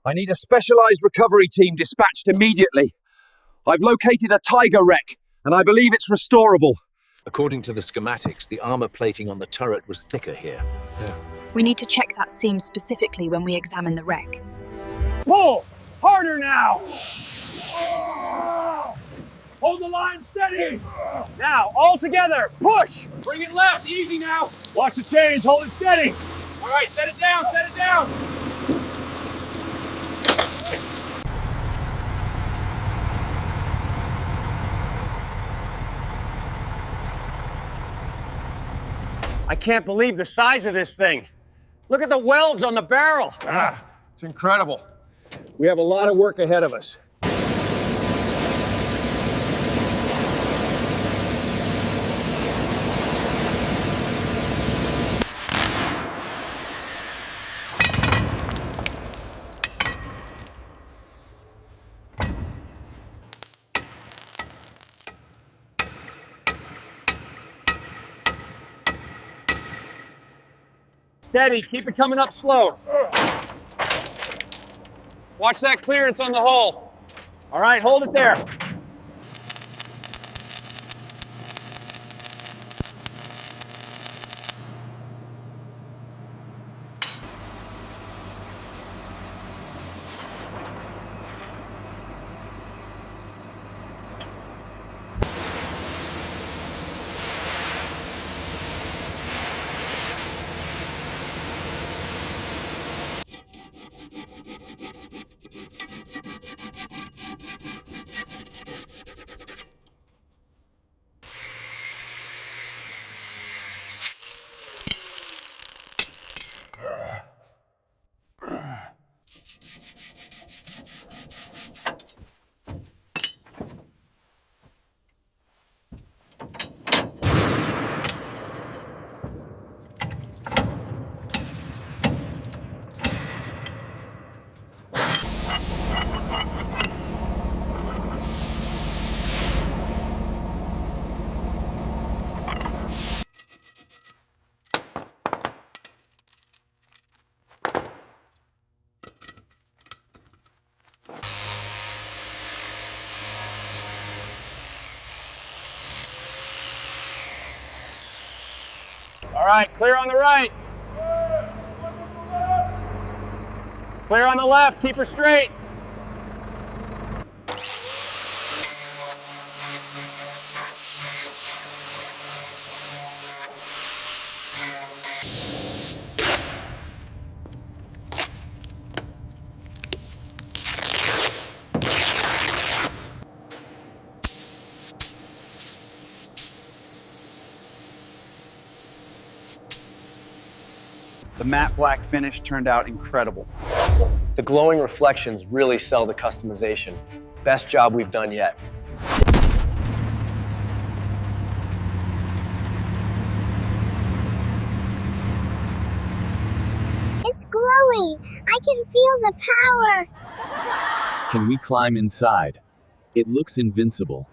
I need a specialized recovery team dispatched immediately. I've located a Tiger wreck, and I believe it's restorable. According to the schematics, the armor plating on the turret was thicker here. We need to check that seam specifically when we examine the wreck. Pull! Harder now! Hold the line steady! Now, all together, push! Bring it left, easy now! Watch the chains, hold it steady! All right, set it down, set it down! I can't believe the size of this thing. Look at the welds on the barrel. It's incredible. We have a lot of work ahead of us. Steady, keep it coming up slow. Watch that clearance on the hull. All right, hold it there. All right, clear on the right. Clear on the left, keep her straight. The matte black finish turned out incredible. The glowing reflections really sell the customization. Best job we've done yet. It's glowing. I can feel the power. Can we climb inside? It looks invincible.